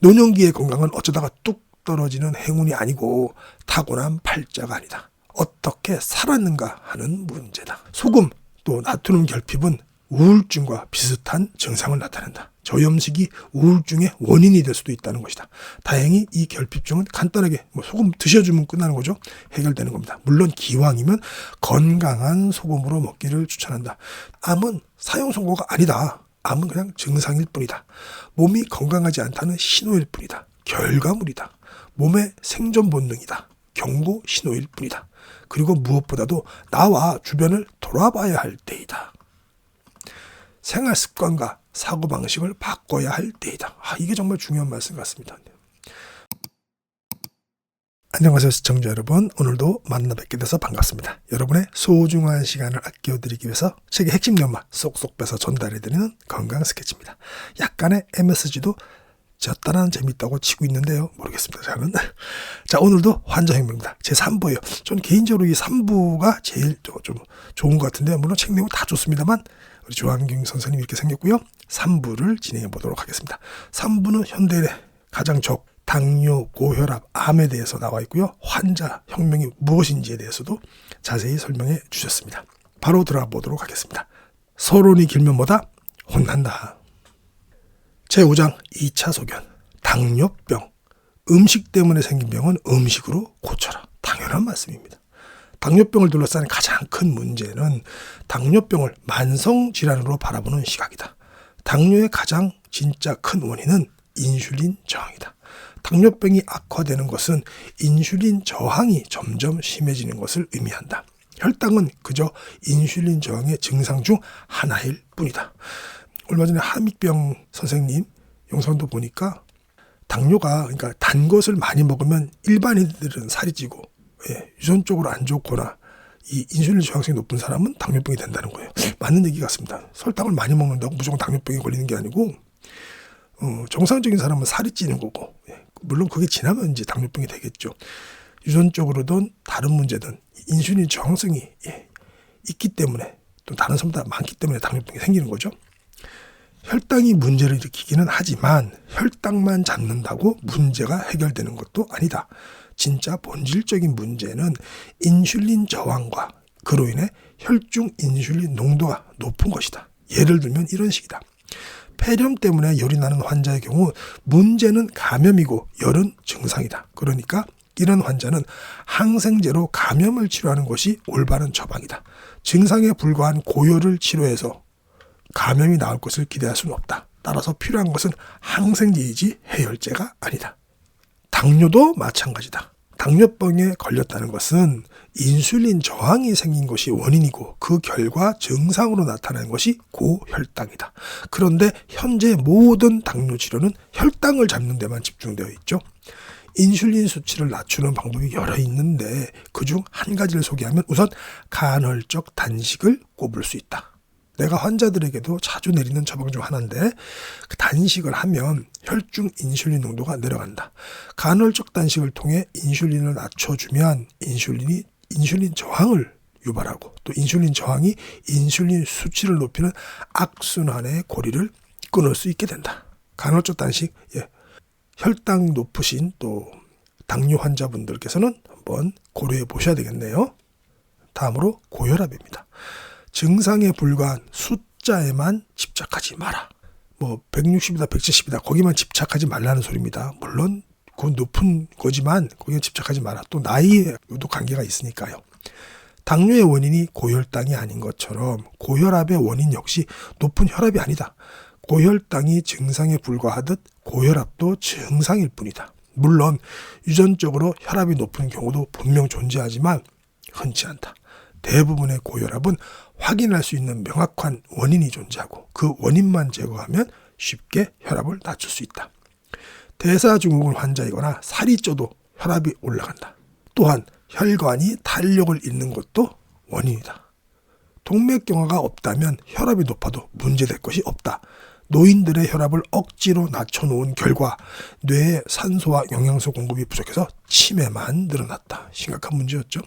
노년기의 건강은 어쩌다가 뚝 떨어지는 행운이 아니고 타고난 팔자가 아니다. 어떻게 살았는가 하는 문제다. 소금 또 나트륨 결핍은 우울증과 비슷한 증상을 나타낸다. 저염식이 우울증의 원인이 될 수도 있다는 것이다. 다행히 이 결핍증은 간단하게 소금 드셔주면 끝나는 거죠. 해결되는 겁니다. 물론 기왕이면 건강한 소금으로 먹기를 추천한다. 암은 사형 선고가 아니다. 암은 그냥 증상일 뿐이다. 몸이 건강하지 않다는 신호일 뿐이다. 결과물이다. 몸의 생존 본능이다. 경고 신호일 뿐이다. 그리고 무엇보다도 나와 주변을 돌아봐야 할 때이다. 생활 습관과 사고방식을 바꿔야 할 때이다. 이게 정말 중요한 말씀 같습니다. 안녕하세요 시청자 여러분. 오늘도 만나 뵙게 돼서 반갑습니다. 여러분의 소중한 시간을 아껴드리기 위해서 책의 핵심 연마 쏙쏙 빼서 전달해드리는 건강 스케치입니다. 약간의 MSG도 졌다는 재밌다고 치고 있는데요. 모르겠습니다. 저는. 자, 오늘도 환자혁명입니다. 제 3부예요. 전 개인적으로 이 3부가 제일 좀 좋은 것 같은데요. 물론 책 내용 다 좋습니다만 우리 조한경 선생님이 이렇게 생겼고요. 3부를 진행해 보도록 하겠습니다. 3부는 현대인의 가장 당뇨, 고혈압, 암에 대해서 나와 있고요. 환자 혁명이 무엇인지에 대해서도 자세히 설명해 주셨습니다. 바로 들어가 보도록 하겠습니다. 서론이 길면 뭐다? 혼난다. 제5장 2차 소견. 당뇨병. 음식 때문에 생긴 병은 음식으로 고쳐라. 당연한 말씀입니다. 당뇨병을 둘러싸는 가장 큰 문제는 당뇨병을 만성질환으로 바라보는 시각이다. 당뇨의 가장 진짜 큰 원인은 인슐린 저항이다. 당뇨병이 악화되는 것은 인슐린 저항이 점점 심해지는 것을 의미한다. 혈당은 그저 인슐린 저항의 증상 중 하나일 뿐이다. 얼마 전에 함익병 선생님 영상도 보니까 당뇨가 그러니까 단 것을 많이 먹으면 일반인들은 살이 찌고 유전적으로 안 좋거나 이 인슐린 저항성이 높은 사람은 당뇨병이 된다는 거예요. 맞는 얘기 같습니다. 설탕을 많이 먹는다고 무조건 당뇨병이 걸리는 게 아니고 정상적인 사람은 살이 찌는 거고 물론 그게 지나면 이제 당뇨병이 되겠죠. 유전적으로든 다른 문제든 인슐린 저항성이 있기 때문에 또 다른 사람보다 많기 때문에 당뇨병이 생기는 거죠. 혈당이 문제를 일으키기는 하지만 혈당만 잡는다고 문제가 해결되는 것도 아니다. 진짜 본질적인 문제는 인슐린 저항과 그로 인해 혈중 인슐린 농도가 높은 것이다. 예를 들면 이런 식이다. 폐렴 때문에 열이 나는 환자의 경우 문제는 감염이고 열은 증상이다. 그러니까 이런 환자는 항생제로 감염을 치료하는 것이 올바른 처방이다. 증상에 불과한 고열을 치료해서 감염이 나올 것을 기대할 수는 없다. 따라서 필요한 것은 항생제이지 해열제가 아니다. 당뇨도 마찬가지다. 당뇨병에 걸렸다는 것은 인슐린 저항이 생긴 것이 원인이고 그 결과 증상으로 나타나는 것이 고혈당이다. 그런데 현재 모든 당뇨 치료는 혈당을 잡는 데만 집중되어 있죠. 인슐린 수치를 낮추는 방법이 여러 있는데 그중 한 가지를 소개하면 우선 간헐적 단식을 꼽을 수 있다. 내가 환자들에게도 자주 내리는 처방 중 하나인데 그 단식을 하면 혈중 인슐린 농도가 내려간다. 간헐적 단식을 통해 인슐린을 낮춰주면 인슐린 저항을 유발하고 또 인슐린 저항이 인슐린 수치를 높이는 악순환의 고리를 끊을 수 있게 된다. 간헐적 단식, 혈당 높으신 또 당뇨 환자분들께서는 한번 고려해 보셔야 되겠네요. 다음으로 고혈압입니다. 증상에 불과한 숫자에만 집착하지 마라. 160이다 170이다 거기만 집착하지 말라는 소리입니다. 물론 그건 높은 거지만 거기에 집착하지 마라. 또 나이에도 관계가 있으니까요. 당뇨의 원인이 고혈당이 아닌 것처럼 고혈압의 원인 역시 높은 혈압이 아니다. 고혈당이 증상에 불과하듯 고혈압도 증상일 뿐이다. 물론 유전적으로 혈압이 높은 경우도 분명 존재하지만 흔치 않다. 대부분의 고혈압은 확인할 수 있는 명확한 원인이 존재하고 그 원인만 제거하면 쉽게 혈압을 낮출 수 있다. 대사증후군 환자이거나 살이 쪄도 혈압이 올라간다. 또한 혈관이 탄력을 잃는 것도 원인이다. 동맥경화가 없다면 혈압이 높아도 문제될 것이 없다. 노인들의 혈압을 억지로 낮춰놓은 결과 뇌에 산소와 영양소 공급이 부족해서 치매만 늘어났다. 심각한 문제였죠.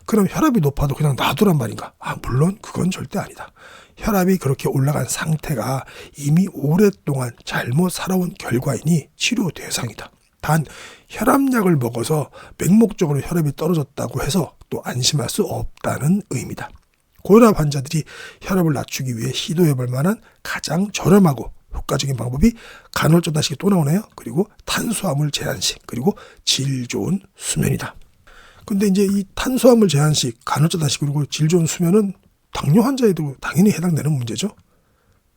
그럼 혈압이 높아도 그냥 놔두란 말인가? 물론 그건 절대 아니다. 혈압이 그렇게 올라간 상태가 이미 오랫동안 잘못 살아온 결과이니 치료 대상이다. 단 혈압약을 먹어서 맹목적으로 혈압이 떨어졌다고 해서 또 안심할 수 없다는 의미다. 고혈압 환자들이 혈압을 낮추기 위해 시도해볼 만한 가장 저렴하고 효과적인 방법이 간헐적 단식이 또 나오네요. 그리고 탄수화물 제한식, 그리고 질 좋은 수면이다. 근데 이제 이 탄수화물 제한식, 간헐적 단식, 그리고 질 좋은 수면은 당뇨 환자에도 당연히 해당되는 문제죠.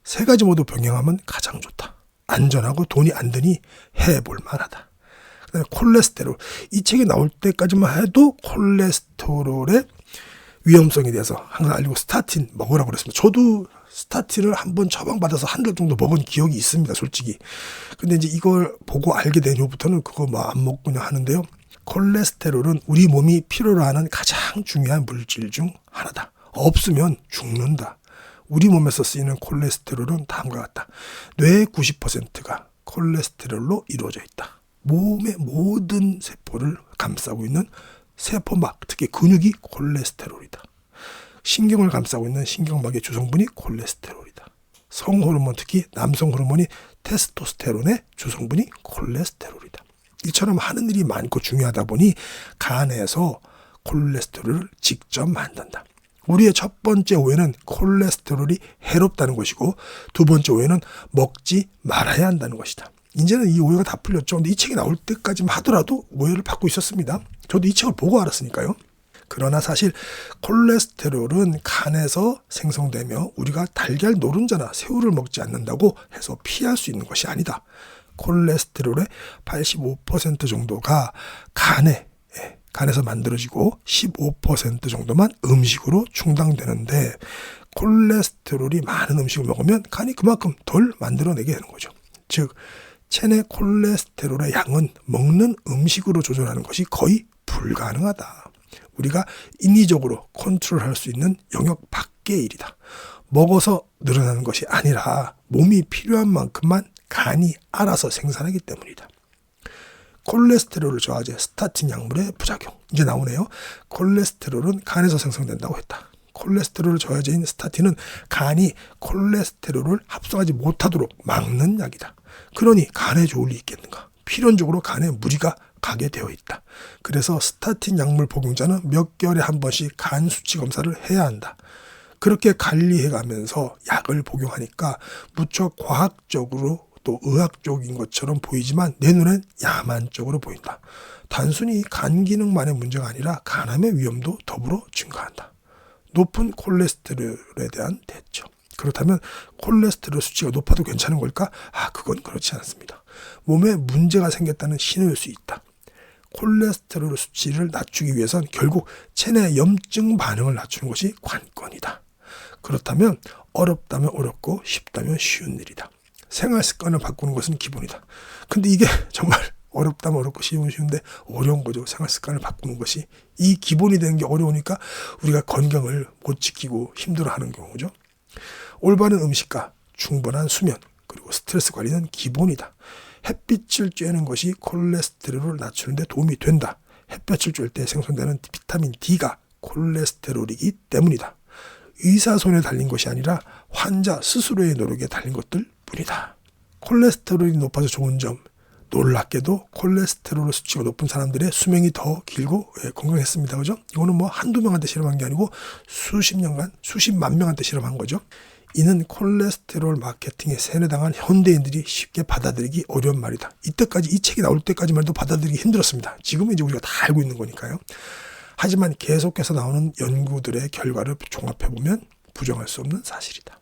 세 가지 모두 병행하면 가장 좋다. 안전하고 돈이 안 드니 해볼 만하다. 그다음에 콜레스테롤. 이 책이 나올 때까지만 해도 콜레스테롤의 위험성에 대해서 항상 알고 스타틴 먹으라고 그랬습니다. 저도 스타틴을 한번 처방받아서 한 달 정도 먹은 기억이 있습니다, 솔직히. 근데 이제 이걸 보고 알게 된 후부터는 그거 뭐 안 먹고 그냥 하는데요. 콜레스테롤은 우리 몸이 필요로 하는 가장 중요한 물질 중 하나다. 없으면 죽는다. 우리 몸에서 쓰이는 콜레스테롤은 다음과 같다. 뇌의 90%가 콜레스테롤로 이루어져 있다. 몸의 모든 세포를 감싸고 있는 세포막, 특히 근육이 콜레스테롤이다. 신경을 감싸고 있는 신경막의 주성분이 콜레스테롤이다. 성호르몬, 특히 남성 호르몬이 테스토스테론의 주성분이 콜레스테롤이다. 이처럼 하는 일이 많고 중요하다 보니 간에서 콜레스테롤을 직접 만든다. 우리의 첫 번째 오해는 콜레스테롤이 해롭다는 것이고, 두 번째 오해는 먹지 말아야 한다는 것이다. 이제는 이 오해가 다 풀렸죠. 근데 이 책이 나올 때까지만 하더라도 오해를 받고 있었습니다. 저도 이 책을 보고 알았으니까요. 그러나 사실 콜레스테롤은 간에서 생성되며 우리가 달걀 노른자나 새우를 먹지 않는다고 해서 피할 수 있는 것이 아니다. 콜레스테롤의 85% 정도가 간에서 만들어지고 15% 정도만 음식으로 충당되는데, 콜레스테롤이 많은 음식을 먹으면 간이 그만큼 덜 만들어내게 되는 거죠. 즉 체내 콜레스테롤의 양은 먹는 음식으로 조절하는 것이 거의 불가능하다. 우리가 인위적으로 컨트롤할 수 있는 영역 밖의 일이다. 먹어서 늘어나는 것이 아니라 몸이 필요한 만큼만 간이 알아서 생산하기 때문이다. 콜레스테롤을 저하제 스타틴 약물의 부작용. 이제 나오네요. 콜레스테롤은 간에서 생성된다고 했다. 콜레스테롤 저하제인 스타틴은 간이 콜레스테롤을 합성하지 못하도록 막는 약이다. 그러니 간에 좋을 리 있겠는가? 필연적으로 간에 무리가 가게 되어 있다. 그래서 스타틴 약물 복용자는 몇 개월에 한 번씩 간 수치 검사를 해야 한다. 그렇게 관리해가면서 약을 복용하니까 무척 과학적으로 또 의학적인 것처럼 보이지만 내 눈엔 야만적으로 보인다. 단순히 간 기능만의 문제가 아니라 간암의 위험도 더불어 증가한다. 높은 콜레스테롤에 대한 대처. 그렇다면 콜레스테롤 수치가 높아도 괜찮은 걸까? 그건 그렇지 않습니다. 몸에 문제가 생겼다는 신호일 수 있다. 콜레스테롤 수치를 낮추기 위해선 결국 체내 염증 반응을 낮추는 것이 관건이다. 그렇다면 어렵다면 어렵고 쉽다면 쉬운 일이다. 생활 습관을 바꾸는 것은 기본이다. 근데 이게 정말 어렵다면 어렵고 쉬운데 어려운 거죠. 생활 습관을 바꾸는 것이. 이 기본이 되는 게 어려우니까 우리가 건강을 못 지키고 힘들어하는 경우죠. 올바른 음식과 충분한 수면, 그리고 스트레스 관리는 기본이다. 햇빛을 쬐는 것이 콜레스테롤을 낮추는 데 도움이 된다. 햇볕을 쬐을 때 생성되는 비타민 D가 콜레스테롤이기 때문이다. 의사 손에 달린 것이 아니라 환자 스스로의 노력에 달린 것들 뿐이다. 콜레스테롤이 높아서 좋은 점, 놀랍게도 콜레스테롤 수치가 높은 사람들의 수명이 더 길고 건강했습니다. 그죠? 이거는 뭐 한두 명한테 실험한 게 아니고 수십 년간, 수십만 명한테 실험한 거죠. 이는 콜레스테롤 마케팅에 세뇌당한 현대인들이 쉽게 받아들이기 어려운 말이다. 이때까지, 이 책이 나올 때까지만 해도 받아들이기 힘들었습니다. 지금은 이제 우리가 다 알고 있는 거니까요. 하지만 계속해서 나오는 연구들의 결과를 종합해보면 부정할 수 없는 사실이다.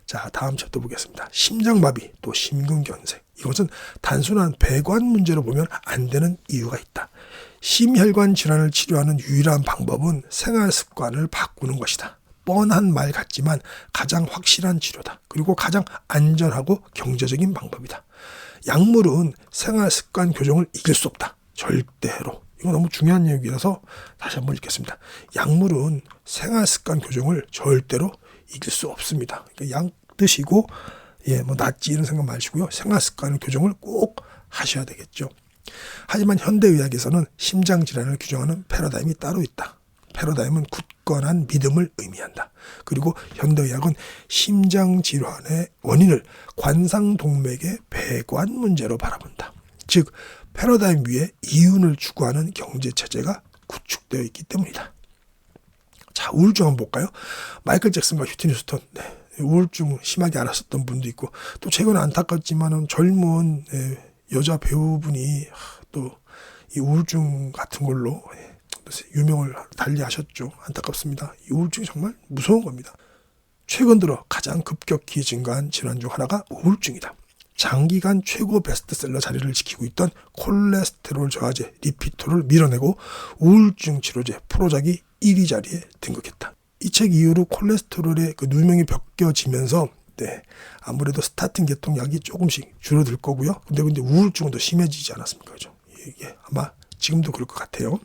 자, 다음 챕터 보겠습니다. 심장마비, 또 심근경색. 이것은 단순한 배관 문제로 보면 안 되는 이유가 있다. 심혈관 질환을 치료하는 유일한 방법은 생활 습관을 바꾸는 것이다. 뻔한 말 같지만 가장 확실한 치료다. 그리고 가장 안전하고 경제적인 방법이다. 약물은 생활 습관 교정을 이길 수 없다. 절대로. 이거 너무 중요한 얘기라서 다시 한번 읽겠습니다. 약물은 생활 습관 교정을 절대로 이길 수 없습니다. 그러니까 약 드시고 뭐 낫지 이런 생각 마시고요. 생활 습관 교정을 꼭 하셔야 되겠죠. 하지만 현대의학에서는 심장 질환을 규정하는 패러다임이 따로 있다. 패러다임은 굳건한 믿음을 의미한다. 그리고 현대의학은 심장질환의 원인을 관상동맥의 배관 문제로 바라본다. 즉 패러다임 위에 이윤을 추구하는 경제체제가 구축되어 있기 때문이다. 자, 우울증 한번 볼까요? 마이클 잭슨과 휴트니 휴스턴, 우울증 심하게 앓았었던 분도 있고, 또 최근에 안타깝지만은 젊은 여자 배우분이 또 이 우울증 같은 걸로 유명을 달리하셨죠. 안타깝습니다. 이 우울증이 정말 무서운 겁니다. 최근 들어 가장 급격히 증가한 질환 중 하나가 우울증이다. 장기간 최고 베스트셀러 자리를 지키고 있던 콜레스테롤 저하제 리피토를 밀어내고 우울증 치료제 프로작이 1위 자리에 등극했다. 이 책 이후로 콜레스테롤의 그 누명이 벗겨지면서 아무래도 스타틴 계통 약이 조금씩 줄어들 거고요. 근데 우울증은 더 심해지지 않았습니까? 그죠? 이게 아마 지금도 그럴 것 같아요.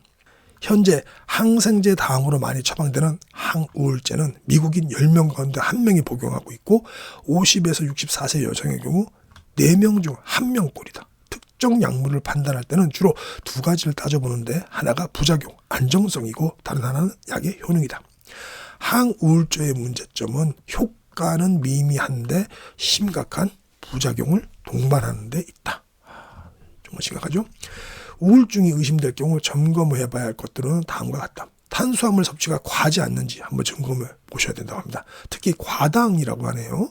현재 항생제 다음으로 많이 처방되는 항우울제는 미국인 10명 가운데 1명이 복용하고 있고 50에서 64세 여성의 경우 4명 중 1명꼴이다. 특정 약물을 판단할 때는 주로 두 가지를 따져보는데 하나가 부작용, 안정성이고 다른 하나는 약의 효능이다. 항우울제의 문제점은 효과는 미미한데 심각한 부작용을 동반하는 데 있다. 정말 심각하죠? 우울증이 의심될 경우 점검해봐야 할 것들은 다음과 같다. 탄수화물 섭취가 과하지 않는지 한번 점검해 보셔야 된다고 합니다. 특히 과당이라고 하네요.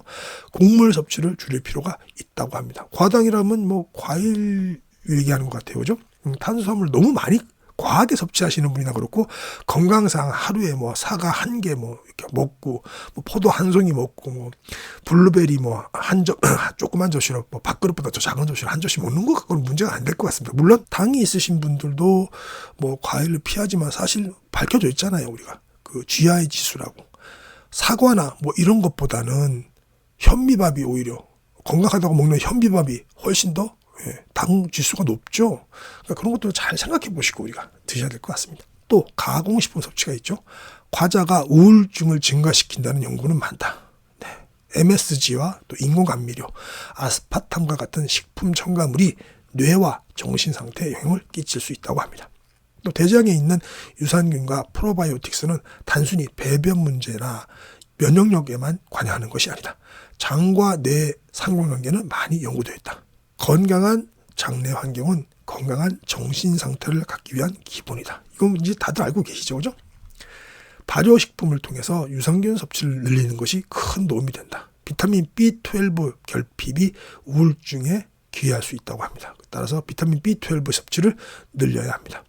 곡물 섭취를 줄일 필요가 있다고 합니다. 과당이라면 뭐 과일 얘기하는 것 같아요. 그죠? 탄수화물 너무 많이 과하게 섭취하시는 분이나 그렇고 건강상 하루에 뭐 사과 1개 뭐 이렇게 먹고 뭐 포도 1송이 먹고 뭐 블루베리 뭐 조그만 접시로 뭐 밥그릇보다 더 작은 접시로 한 접시 먹는 거 그건 문제가 안 될 것 같습니다. 물론 당이 있으신 분들도 뭐 과일을 피하지만 사실 밝혀져 있잖아요. 우리가 그 GI 지수라고 사과나 뭐 이런 것보다는 현미밥이 오히려 건강하다고 먹는 현미밥이 훨씬 더 당 지수가 높죠. 그러니까 그런 것도 잘 생각해 보시고 우리가 드셔야 될 것 같습니다. 또 가공식품 섭취가 있죠. 과자가 우울증을 증가시킨다는 연구는 많다. MSG와 또 인공감미료, 아스파탐과 같은 식품 첨가물이 뇌와 정신 상태에 영향을 끼칠 수 있다고 합니다. 또 대장에 있는 유산균과 프로바이오틱스는 단순히 배변 문제나 면역력에만 관여하는 것이 아니다. 장과 뇌 상관관계는 많이 연구되어 있다. 건강한 장내 환경은 건강한 정신 상태를 갖기 위한 기본이다. 이건 이제 다들 알고 계시죠, 그죠? 발효식품을 통해서 유산균 섭취를 늘리는 것이 큰 도움이 된다. 비타민 B12 결핍이 우울증에 기여할 수 있다고 합니다. 따라서 비타민 B12 섭취를 늘려야 합니다.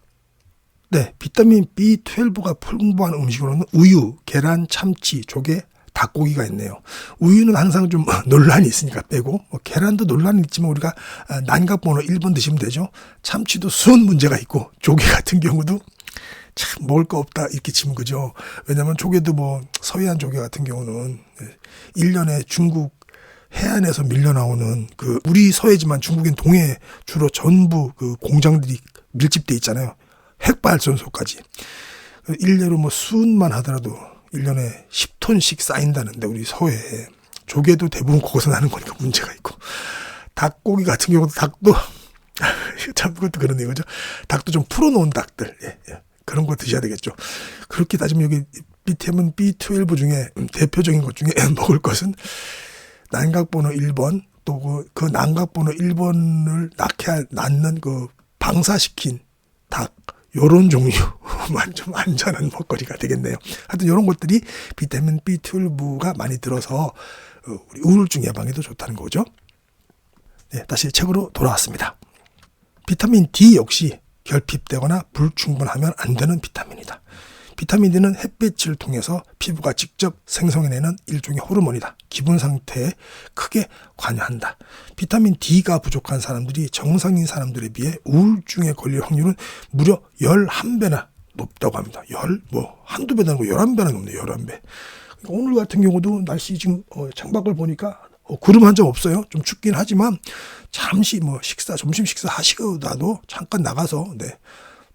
비타민 B12가 풍부한 음식으로는 우유, 계란, 참치, 조개, 닭고기가 있네요. 우유는 항상 좀 논란이 있으니까 빼고 계란도 논란이 있지만 우리가 난각번호 1번 드시면 되죠. 참치도 수은 문제가 있고 조개 같은 경우도 참 먹을 거 없다 이렇게 치면 그죠. 왜냐하면 조개도 뭐 서해안 조개 같은 경우는 1년에 중국 해안에서 밀려 나오는 그 우리 서해지만 중국인 동해 주로 전부 그 공장들이 밀집돼 있잖아요. 핵발전소까지. 일례로 뭐 수은만 하더라도 1년에 10톤씩 쌓인다는데 우리 서해에 조개도 대부분 거기서 나는 거니까 문제가 있고 닭고기 같은 경우도 닭도 참 그것도 그러네요. 그죠? 닭도 좀 풀어놓은 닭들 그런 거 드셔야 되겠죠. 그렇게 따지면 여기 비타민 B12 중에 대표적인 것 중에 먹을 것은 난각번호 1번 또 그 난각번호 1번을 낳는 그 방사시킨 닭 요런 종류만 좀 안전한 먹거리가 되겠네요. 하여튼 이런 것들이 비타민 B12가 많이 들어서 우리 우울증 예방에도 좋다는 거죠. 다시 책으로 돌아왔습니다. 비타민 D 역시 결핍되거나 불충분하면 안 되는 비타민이다. 비타민 D는 햇빛을 통해서 피부가 직접 생성해내는 일종의 호르몬이다. 기분 상태에 크게 관여한다. 비타민 D가 부족한 사람들이 정상인 사람들에 비해 우울증에 걸릴 확률은 무려 11배나 높다고 합니다. 한두 배도 아니고 11배나 높네요. 11배. 그러니까 오늘 같은 경우도 날씨 지금 창밖을 보니까 구름 한 점 없어요. 좀 춥긴 하지만 잠시 점심 식사 하시고 나도 잠깐 나가서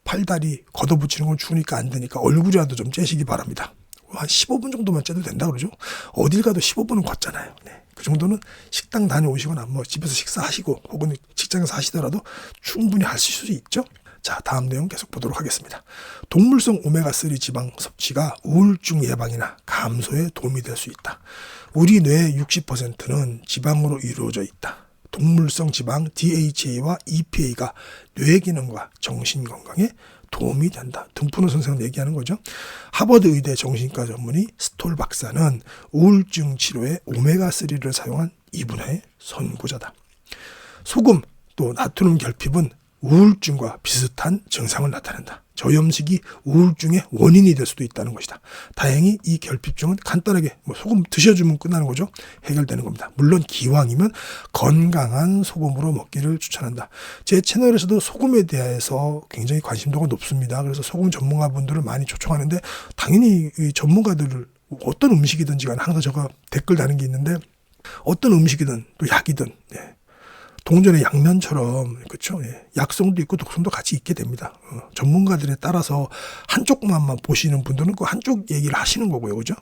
팔다리 걷어붙이는 건 추우니까 안 되니까 얼굴이라도 좀 째시기 바랍니다. 한 15분 정도만 째도 된다 그러죠. 어딜 가도 15분은 걷잖아요. 그 정도는 식당 다녀오시거나 뭐 집에서 식사하시고 혹은 직장에서 하시더라도 충분히 할 수 있죠. 자, 다음 내용 계속 보도록 하겠습니다. 동물성 오메가3 지방 섭취가 우울증 예방이나 감소에 도움이 될 수 있다. 우리 뇌의 60%는 지방으로 이루어져 있다. 동물성 지방 DHA와 EPA가 뇌 기능과 정신 건강에 도움이 된다. 등푸른 선생님 얘기하는 거죠. 하버드 의대 정신과 전문의 스톨 박사는 우울증 치료에 오메가3를 사용한 이분야의 선구자다. 소금 또 나트륨 결핍은 우울증과 비슷한 증상을 나타낸다. 저염식이 우울증의 원인이 될 수도 있다는 것이다. 다행히 이 결핍증은 간단하게 소금 드셔주면 끝나는 거죠. 해결되는 겁니다. 물론 기왕이면 건강한 소금으로 먹기를 추천한다. 제 채널에서도 소금에 대해서 굉장히 관심도가 높습니다. 그래서 소금 전문가분들을 많이 초청하는데 당연히 이 전문가들을 어떤 음식이든지 간에 항상 제가 댓글 다는 게 있는데 어떤 음식이든 또 약이든 동전의 양면처럼 그렇죠. 약성도 있고 독성도 같이 있게 됩니다. 전문가들에 따라서 한쪽만만 보시는 분들은 그 한쪽 얘기를 하시는 거고요, 그죠?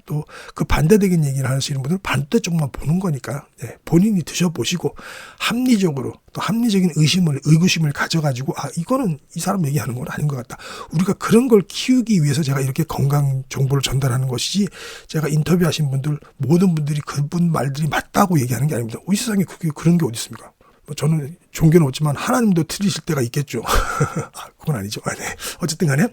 또 그 반대되는 얘기를 하시는 분들은 반대쪽만 보는 거니까 본인이 드셔보시고 합리적으로 또 합리적인 의구심을 가져가지고 이거는 이 사람 얘기하는 건 아닌 것 같다. 우리가 그런 걸 키우기 위해서 제가 이렇게 건강 정보를 전달하는 것이지 제가 인터뷰하신 분들 모든 분들이 그분 말들이 맞다고 얘기하는 게 아닙니다. 이 세상에 그런 게 어디 있습니까? 저는 종교는 없지만 하나님도 틀리실 때가 있겠죠. 그건 아니죠. 네. 어쨌든 간에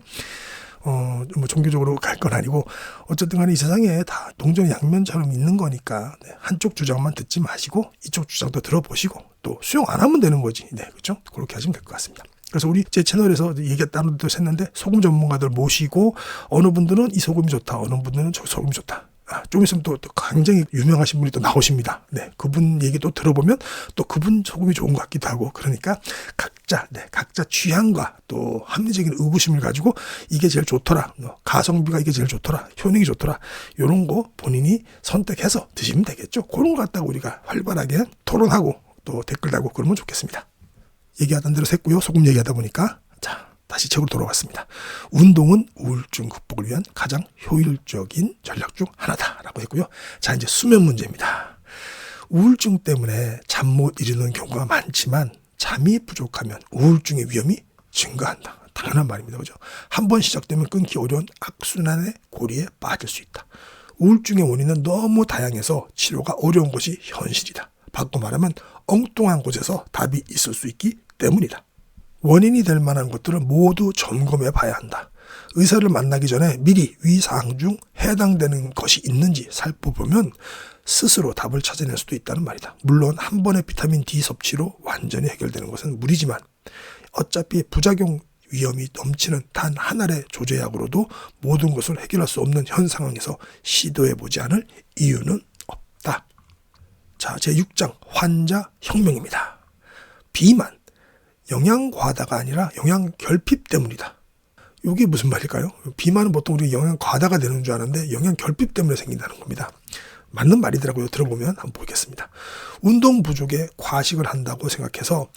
종교적으로 갈 건 아니고 어쨌든 간에 이 세상에 다 동전의 양면처럼 있는 거니까 한쪽 주장만 듣지 마시고 이쪽 주장도 들어보시고 또 수용 안 하면 되는 거지. 네, 그렇죠? 그렇게 하시면 될 것 같습니다. 그래서 우리 제 채널에서 얘기했다는 데도 했는데 소금 전문가들 모시고 어느 분들은 이 소금이 좋다, 어느 분들은 저 소금이 좋다. 좀 있으면 또 굉장히 유명하신 분이 또 나오십니다. 네, 그분 얘기 또 들어보면 또 그분 소금이 좋은 것 같기도 하고 그러니까 각자 취향과 또 합리적인 의구심을 가지고 이게 제일 좋더라, 가성비가 이게 제일 좋더라, 효능이 좋더라 이런 거 본인이 선택해서 드시면 되겠죠. 그런 거 갖다가 우리가 활발하게 토론하고 또 댓글 달고 그러면 좋겠습니다. 얘기하던 대로 샜고요. 소금 얘기하다 보니까 다시 책으로 돌아왔습니다. 운동은 우울증 극복을 위한 가장 효율적인 전략 중 하나다라고 했고요. 자, 이제 수면 문제입니다. 우울증 때문에 잠 못 이루는 경우가 많지만 잠이 부족하면 우울증의 위험이 증가한다. 당연한 말입니다. 그죠? 한번 시작되면 끊기 어려운 악순환의 고리에 빠질 수 있다. 우울증의 원인은 너무 다양해서 치료가 어려운 것이 현실이다. 바꿔 말하면 엉뚱한 곳에서 답이 있을 수 있기 때문이다. 원인이 될 만한 것들은 모두 점검해 봐야 한다. 의사를 만나기 전에 미리 위 사항 중 해당되는 것이 있는지 살펴보면 스스로 답을 찾아낼 수도 있다는 말이다. 물론 한 번의 비타민 D 섭취로 완전히 해결되는 것은 무리지만 어차피 부작용 위험이 넘치는 단 한 알의 조제약으로도 모든 것을 해결할 수 없는 현 상황에서 시도해보지 않을 이유는 없다. 자, 제6장 환자 혁명입니다. 비만. 영양 과다가 아니라 영양 결핍 때문이다. 이게 무슨 말일까요? 비만은 보통 우리 영양 과다가 되는 줄 아는데 영양 결핍 때문에 생긴다는 겁니다. 맞는 말이더라고요. 들어보면 한번 보겠습니다. 운동 부족에 과식을 한다고 생각해서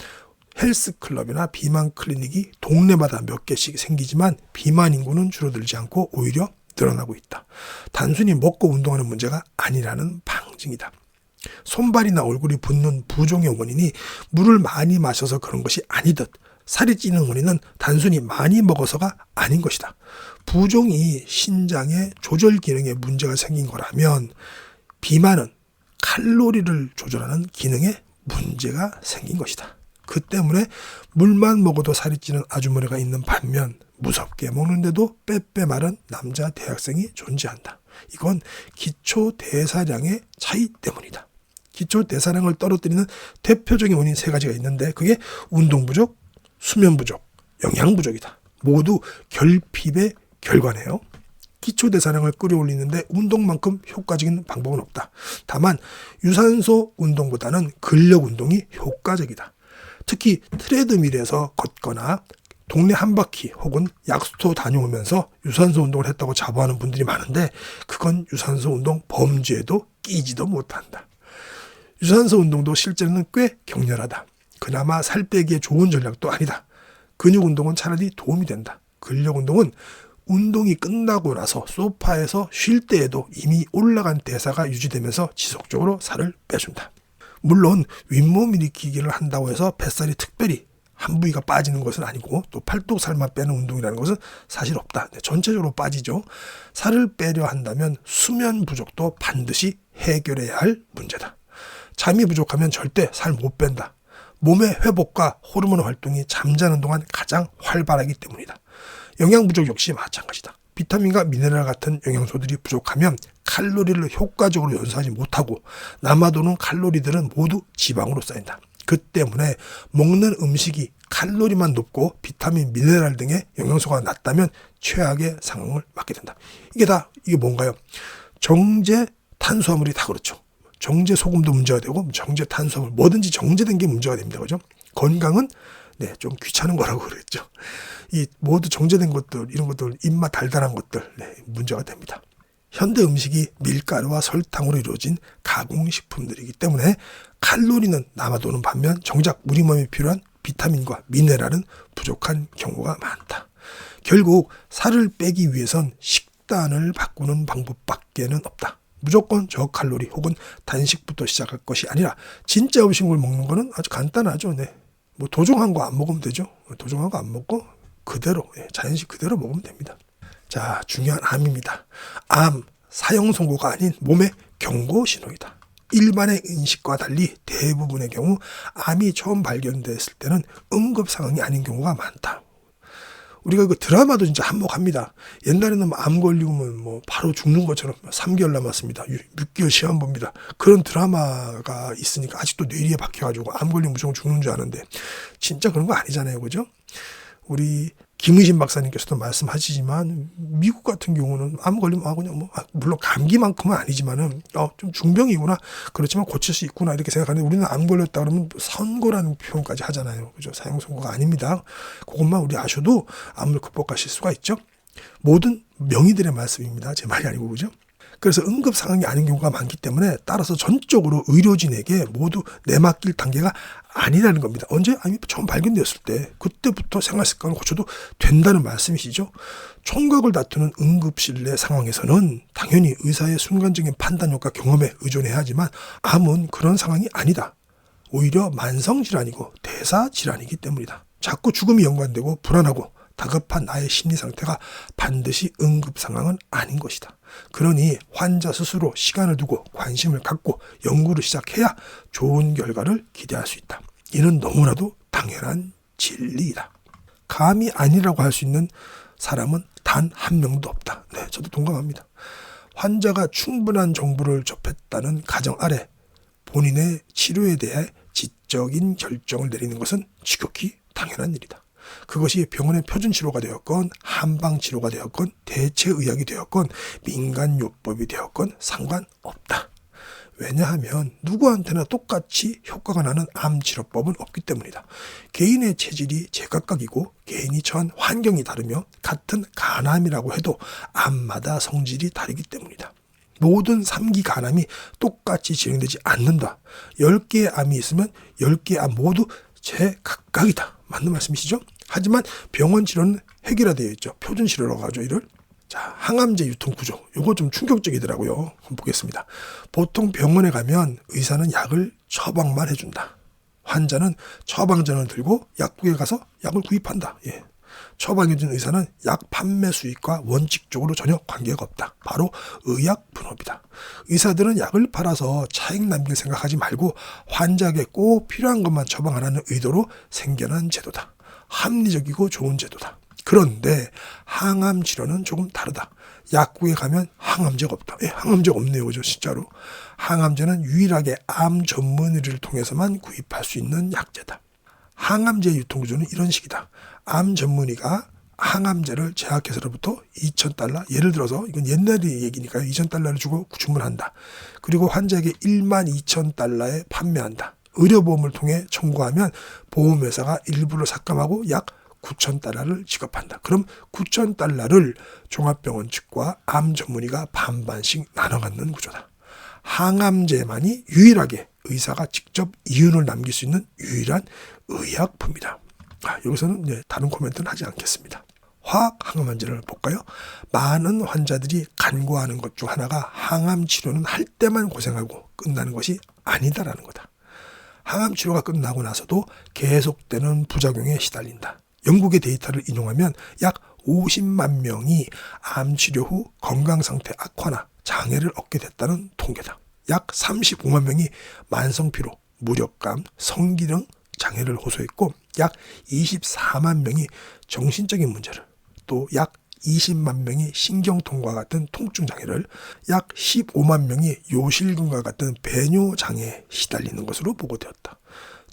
헬스클럽이나 비만 클리닉이 동네마다 몇 개씩 생기지만 비만 인구는 줄어들지 않고 오히려 늘어나고 있다. 단순히 먹고 운동하는 문제가 아니라는 방증이다. 손발이나 얼굴이 붓는 부종의 원인이 물을 많이 마셔서 그런 것이 아니듯 살이 찌는 원인은 단순히 많이 먹어서가 아닌 것이다. 부종이 신장의 조절 기능에 문제가 생긴 거라면 비만은 칼로리를 조절하는 기능에 문제가 생긴 것이다. 그 때문에 물만 먹어도 살이 찌는 아주머니가 있는 반면 무섭게 먹는데도 빼빼 마른 남자 대학생이 존재한다. 이건 기초 대사량의 차이 때문이다. 기초 대사량을 떨어뜨리는 대표적인 원인 3가지가 있는데 그게 운동 부족, 수면 부족, 영양 부족이다. 모두 결핍의 결과네요. 기초 대사량을 끌어올리는데 운동만큼 효과적인 방법은 없다. 다만 유산소 운동보다는 근력 운동이 효과적이다. 특히 트레드밀에서 걷거나 동네 한 바퀴 혹은 약수터 다녀오면서 유산소 운동을 했다고 자부하는 분들이 많은데 그건 유산소 운동 범주에도 끼지도 못한다. 유산소 운동도 실제로는 꽤 격렬하다. 그나마 살 빼기에 좋은 전략도 아니다. 근육 운동은 차라리 도움이 된다. 근력 운동은 운동이 끝나고 나서 소파에서 쉴 때에도 이미 올라간 대사가 유지되면서 지속적으로 살을 빼준다. 물론 윗몸 일으키기를 한다고 해서 뱃살이 특별히 한 부위가 빠지는 것은 아니고 또 팔뚝살만 빼는 운동이라는 것은 사실 없다. 전체적으로 빠지죠. 살을 빼려 한다면 수면 부족도 반드시 해결해야 할 문제다. 잠이 부족하면 절대 살 못 뺀다. 몸의 회복과 호르몬 활동이 잠자는 동안 가장 활발하기 때문이다. 영양 부족 역시 마찬가지다. 비타민과 미네랄 같은 영양소들이 부족하면 칼로리를 효과적으로 연소하지 못하고 남아도는 칼로리들은 모두 지방으로 쌓인다. 그 때문에 먹는 음식이 칼로리만 높고 비타민, 미네랄 등의 영양소가 낮다면 최악의 상황을 맞게 된다. 이게 뭔가요? 정제 탄수화물이 다 그렇죠. 정제 소금도 문제가 되고 정제 탄수화물 뭐든지 정제된 게 문제가 됩니다. 그죠? 건강은 좀 귀찮은 거라고 그랬죠. 이 모두 정제된 것들, 이런 것들, 입맛 달달한 것들, 문제가 됩니다. 현대 음식이 밀가루와 설탕으로 이루어진 가공식품들이기 때문에 칼로리는 남아도는 반면 정작 우리 몸에 필요한 비타민과 미네랄은 부족한 경우가 많다. 결국 살을 빼기 위해선 식단을 바꾸는 방법밖에는 없다. 무조건 저칼로리 혹은 단식부터 시작할 것이 아니라 진짜 음식을 먹는 거는 아주 간단하죠. 뭐 도종한 거 안 먹으면 되죠. 도종한 거 안 먹고 그대로 자연식 그대로 먹으면 됩니다. 자, 중요한 암입니다. 암, 사형 선고가 아닌 몸의 경고 신호이다. 일반의 인식과 달리 대부분의 경우 암이 처음 발견됐을 때는 응급 상황이 아닌 경우가 많다. 우리가 그 드라마도 진짜 한몫합니다. 옛날에는 암 걸리면 바로 죽는 것처럼 3개월 남았습니다. 6개월 시험 봅니다. 그런 드라마가 있으니까 아직도 뇌리에 박혀가지고 암 걸리면 무조건 죽는 줄 아는데 진짜 그런 거 아니잖아요. 그죠? 우리 김의신 박사님께서도 말씀하시지만 미국 같은 경우는 암 걸리면 그냥 물론 감기만큼은 아니지만은 좀 중병이구나, 그렇지만 고칠 수 있구나 이렇게 생각하는데 우리는 암 걸렸다 그러면 선고라는 표현까지 하잖아요. 그죠? 사형 선고가 아닙니다. 그것만 우리 아셔도 암을 극복하실 수가 있죠. 모든 명의들의 말씀입니다. 제 말이 아니고. 그죠? 그래서 응급 상황이 아닌 경우가 많기 때문에 따라서 전적으로 의료진에게 모두 내맡길 단계가 아니라는 겁니다. 언제 암이 처음 발견되었을 때 그때부터 생활습관을 고쳐도 된다는 말씀이시죠. 총각을 다투는 응급실 내 상황에서는 당연히 의사의 순간적인 판단력과 경험에 의존해야 하지만 암은 그런 상황이 아니다. 오히려 만성질환이고 대사질환이기 때문이다. 자꾸 죽음이 연관되고 불안하고 다급한 나의 심리 상태가 반드시 응급 상황은 아닌 것이다. 그러니 환자 스스로 시간을 두고 관심을 갖고 연구를 시작해야 좋은 결과를 기대할 수 있다. 이는 너무나도 당연한 진리이다. 감이 아니라고 할 수 있는 사람은 단 한 명도 없다. 저도 동감합니다. 환자가 충분한 정보를 접했다는 가정 아래 본인의 치료에 대해 지적인 결정을 내리는 것은 지극히 당연한 일이다. 그것이 병원의 표준 치료가 되었건 한방 치료가 되었건 대체의학이 되었건 민간요법이 되었건 상관없다. 왜냐하면 누구한테나 똑같이 효과가 나는 암치료법은 없기 때문이다. 개인의 체질이 제각각이고 개인이 처한 환경이 다르며 같은 간암이라고 해도 암마다 성질이 다르기 때문이다. 모든 3기 간암이 똑같이 진행되지 않는다. 10개의 암이 있으면 10개의 암 모두 제각각이다. 맞는 말씀이시죠? 하지만 병원 치료는 해결화되어 있죠. 표준 치료라고 하죠, 이를. 자, 항암제 유통 구조. 이거 좀 충격적이더라고요. 한번 보겠습니다. 보통 병원에 가면 의사는 약을 처방만 해준다. 환자는 처방전을 들고 약국에 가서 약을 구입한다. 처방해준 의사는 약 판매 수익과 원칙적으로 전혀 관계가 없다. 바로 의약 분업이다. 의사들은 약을 팔아서 차익 남길 생각하지 말고 환자에게 꼭 필요한 것만 처방하라는 의도로 생겨난 제도다. 합리적이고 좋은 제도다. 그런데 항암 치료는 조금 다르다. 약국에 가면 항암제가 없다. 항암제가 없네요. 그죠? 진짜로. 항암제는 유일하게 암 전문 의료를 통해서만 구입할 수 있는 약제다. 항암제 유통구조는 이런 식이다. 암 전문의가 항암제를 제약회사로부터 $2,000, 예를 들어서 이건 옛날 얘기니까요. $2,000를 주고 주문한다. 그리고 환자에게 $12,000에 판매한다. 의료보험을 통해 청구하면 보험회사가 일부를 삭감하고 약 $9,000를 지급한다. 그럼 $9,000를 종합병원 측과 암 전문의가 반반씩 나눠 갖는 구조다. 항암제만이 유일하게 의사가 직접 이윤을 남길 수 있는 유일한 의약품이다. 여기서는 다른 코멘트는 하지 않겠습니다. 화학 항암제를 볼까요? 많은 환자들이 간과하는 것 중 하나가 항암 치료는 할 때만 고생하고 끝나는 것이 아니다라는 거다. 항암 치료가 끝나고 나서도 계속되는 부작용에 시달린다. 영국의 데이터를 인용하면 약 50만 명이 암 치료 후 건강 상태 악화나 장애를 얻게 됐다는 통계다. 약 35만 명이 만성피로, 무력감, 성기능 장애를 호소했고 약 24만 명이 정신적인 문제를, 또 약 20만 명이 신경통과 같은 통증 장애를, 약 15만 명이 요실금과 같은 배뇨 장애에 시달리는 것으로 보고되었다.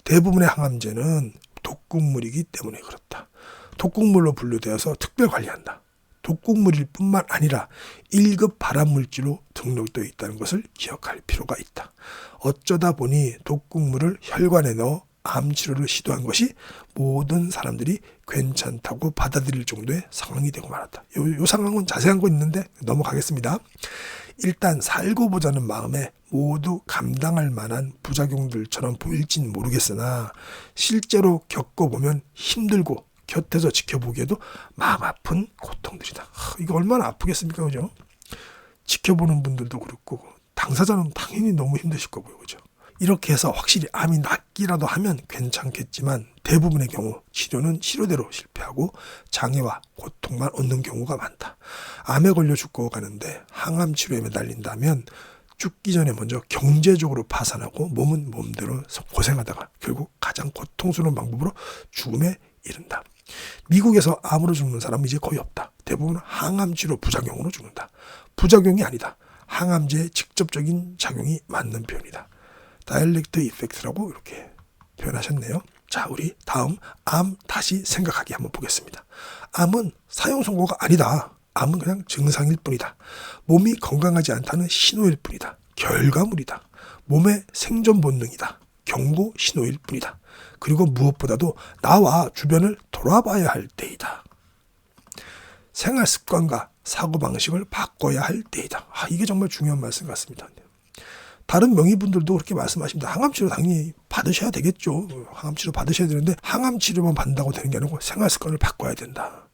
대부분의 항암제는 독극물이기 때문에 그렇다. 독극물로 분류되어서 특별 관리한다. 독극물일 뿐만 아니라 1급 발암물질로 등록되어 있다는 것을 기억할 필요가 있다. 어쩌다 보니 독극물을 혈관에 넣어 암 치료를 시도한 것이 모든 사람들이 괜찮다고 받아들일 정도의 상황이 되고 말았다. 요 상황은 자세한 거 있는데 넘어가겠습니다. 일단 살고 보자는 마음에 모두 감당할 만한 부작용들처럼 보일진 모르겠으나 실제로 겪어보면 힘들고 곁에서 지켜보기에도 마음 아픈 고통들이다. 이거 얼마나 아프겠습니까, 그죠? 지켜보는 분들도 그렇고 당사자는 당연히 너무 힘드실 거고요, 그죠? 이렇게 해서 확실히 암이 낫기라도 하면 괜찮겠지만 대부분의 경우 치료는 치료대로 실패하고 장애와 고통만 얻는 경우가 많다. 암에 걸려 죽어가는데 항암 치료에 매달린다면 죽기 전에 먼저 경제적으로 파산하고 몸은 몸대로 고생하다가 결국 가장 고통스러운 방법으로 죽음에 이른다. 미국에서 암으로 죽는 사람은 이제 거의 없다. 대부분 항암 치료 부작용으로 죽는다. 부작용이 아니다. 항암제의 직접적인 작용이 맞는 표현이다. 다이렉트 이펙트라고 이렇게 표현하셨네요. 자, 우리 다음 암 다시 생각하기 한번 보겠습니다. 암은 사형 선고가 아니다. 암은 그냥 증상일 뿐이다. 몸이 건강하지 않다는 신호일 뿐이다. 결과물이다. 몸의 생존 본능이다. 경고 신호일 뿐이다. 그리고 무엇보다도 나와 주변을 돌아봐야 할 때이다. 생활 습관과 사고방식을 바꿔야 할 때이다. 이게 정말 중요한 말씀 같습니다. 다른 명의분들도 그렇게 말씀하십니다. 항암치료 당연히 받으셔야 되겠죠. 항암치료 받으셔야 되는데 항암치료만 받는다고 되는 게 아니고 생활습관을 바꿔야 된다.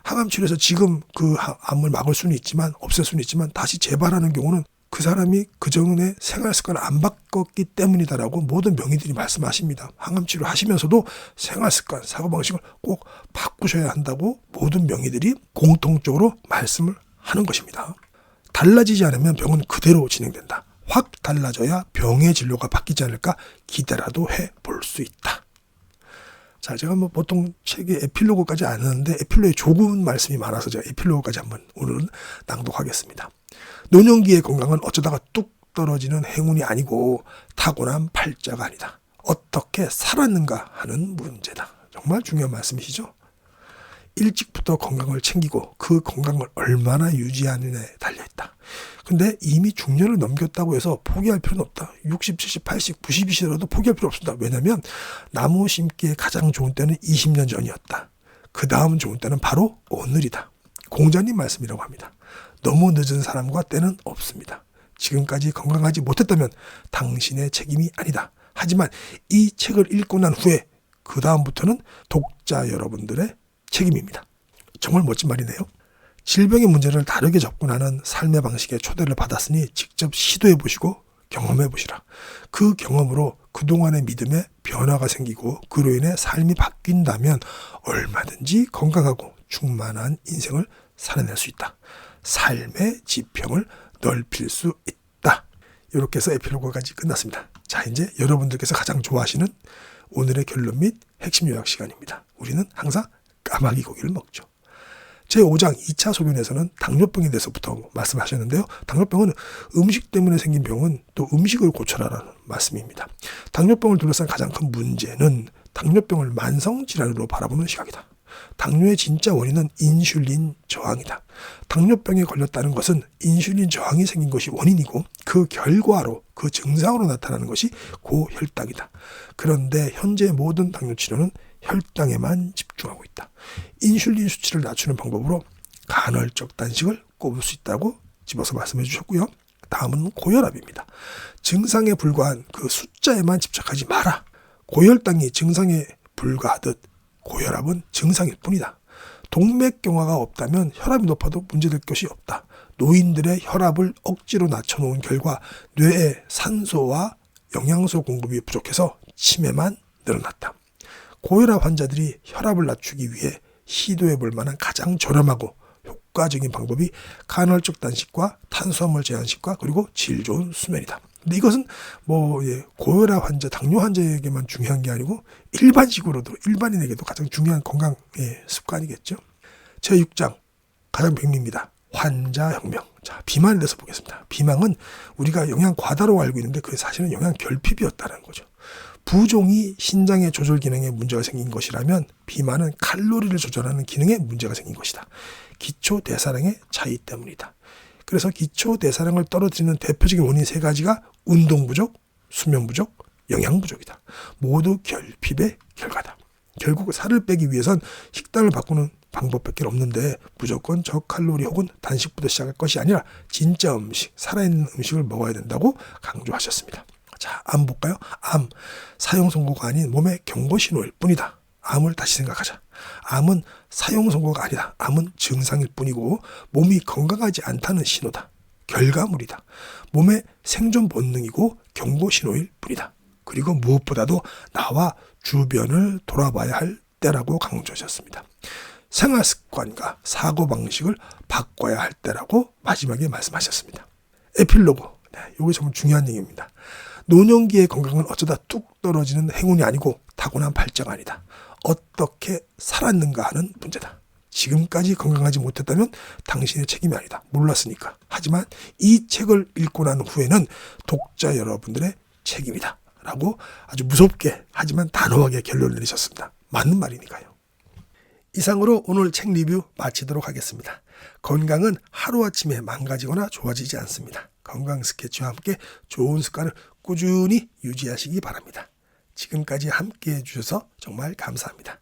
항암치료에서 지금 그 암을 막을 수는 있지만, 없앨 수는 있지만 다시 재발하는 경우는 그 사람이 그전에 생활습관을 안 바꿨기 때문이다라고 모든 명의들이 말씀하십니다. 항암치료 하시면서도 생활습관, 사고방식을 꼭 바꾸셔야 한다고 모든 명의들이 공통적으로 말씀을 하는 것입니다. 달라지지 않으면 병은 그대로 진행된다. 확 달라져야 병의 진료가 바뀌지 않을까 기대라도 해볼 수 있다. 자, 제가 보통 책에 에필로그까지 안 하는데 에필로그에 조금 말씀이 많아서 제가 에필로그까지 한번 오늘은 낭독하겠습니다. 노년기의 건강은 어쩌다가 뚝 떨어지는 행운이 아니고 타고난 팔자가 아니다. 어떻게 살았는가 하는 문제다. 정말 중요한 말씀이시죠? 일찍부터 건강을 챙기고 그 건강을 얼마나 유지하느냐에 달려있다. 근데 이미 중년을 넘겼다고 해서 포기할 필요는 없다. 60, 70, 80, 90이시더라도 포기할 필요 없습니다. 왜냐하면 나무 심기에 가장 좋은 때는 20년 전이었다. 그 다음 좋은 때는 바로 오늘이다. 공자님 말씀이라고 합니다. 너무 늦은 사람과 때는 없습니다. 지금까지 건강하지 못했다면 당신의 책임이 아니다. 하지만 이 책을 읽고 난 후에 그 다음부터는 독자 여러분들의 책임입니다. 정말 멋진 말이네요. 질병의 문제를 다르게 접근하는 삶의 방식의 초대를 받았으니 직접 시도해 보시고 경험해 보시라. 그 경험으로 그동안의 믿음에 변화가 생기고 그로 인해 삶이 바뀐다면 얼마든지 건강하고 충만한 인생을 살아낼 수 있다. 삶의 지평을 넓힐 수 있다. 이렇게 해서 에필로그까지 끝났습니다. 자, 이제 여러분들께서 가장 좋아하시는 오늘의 결론 및 핵심 요약 시간입니다. 우리는 항상 까마귀 고기를 먹죠. 제5장 2차 소견에서는 당뇨병에 대해서부터 말씀하셨는데요. 당뇨병은 음식 때문에 생긴 병은 또 음식을 고쳐라라는 말씀입니다. 당뇨병을 둘러싼 가장 큰 문제는 당뇨병을 만성질환으로 바라보는 시각이다. 당뇨의 진짜 원인은 인슐린 저항이다. 당뇨병에 걸렸다는 것은 인슐린 저항이 생긴 것이 원인이고 그 결과로, 그 증상으로 나타나는 것이 고혈당이다. 그런데 현재 모든 당뇨 치료는 혈당에만 집중하고 있다. 인슐린 수치를 낮추는 방법으로 간헐적 단식을 꼽을 수 있다고 집어서 말씀해 주셨고요. 다음은 고혈압입니다. 증상에 불과한 그 숫자에만 집착하지 마라. 고혈당이 증상에 불과하듯 고혈압은 증상일 뿐이다. 동맥경화가 없다면 혈압이 높아도 문제될 것이 없다. 노인들의 혈압을 억지로 낮춰놓은 결과 뇌에 산소와 영양소 공급이 부족해서 치매만 늘어났다. 고혈압 환자들이 혈압을 낮추기 위해 시도해 볼 만한 가장 저렴하고 효과적인 방법이 간헐적 단식과 탄수화물 제한식과 그리고 질 좋은 수면이다. 근데 이것은 고혈압 환자, 당뇨 환자에게만 중요한 게 아니고 일반식으로도 일반인에게도 가장 중요한 건강 습관이겠죠. 제6장 가장 백미입니다. 환자혁명. 자, 비만에 대해서 보겠습니다. 비만은 우리가 영양 과다로 알고 있는데 그게 사실은 영양 결핍이었다는 거죠. 부종이 신장의 조절 기능에 문제가 생긴 것이라면 비만은 칼로리를 조절하는 기능에 문제가 생긴 것이다. 기초 대사량의 차이 때문이다. 그래서 기초 대사량을 떨어뜨리는 대표적인 원인 3가지가 운동 부족, 수면 부족, 영양 부족이다. 모두 결핍의 결과다. 결국 살을 빼기 위해선 식단을 바꾸는 방법밖에 없는데 무조건 저칼로리 혹은 단식부터 시작할 것이 아니라 진짜 음식, 살아있는 음식을 먹어야 된다고 강조하셨습니다. 자, 암 볼까요? 암, 사형 선고가 아닌 몸의 경고 신호일 뿐이다. 암을 다시 생각하자. 암은 사형 선고가 아니다. 암은 증상일 뿐이고 몸이 건강하지 않다는 신호다. 결과물이다. 몸의 생존 본능이고 경고 신호일 뿐이다. 그리고 무엇보다도 나와 주변을 돌아봐야 할 때라고 강조하셨습니다. 생활 습관과 사고방식을 바꿔야 할 때라고 마지막에 말씀하셨습니다. 에필로그, 이게 정말 중요한 얘기입니다. 노년기의 건강은 어쩌다 뚝 떨어지는 행운이 아니고 타고난 발자가 아니다. 어떻게 살았는가 하는 문제다. 지금까지 건강하지 못했다면 당신의 책임이 아니다. 몰랐으니까. 하지만 이 책을 읽고 난 후에는 독자 여러분들의 책임이다. 라고 아주 무섭게 하지만 단호하게 결론을 내리셨습니다. 맞는 말이니까요. 이상으로 오늘 책 리뷰 마치도록 하겠습니다. 건강은 하루아침에 망가지거나 좋아지지 않습니다. 건강 스케치와 함께 좋은 습관을 꾸준히 유지하시기 바랍니다. 지금까지 함께 해주셔서 정말 감사합니다.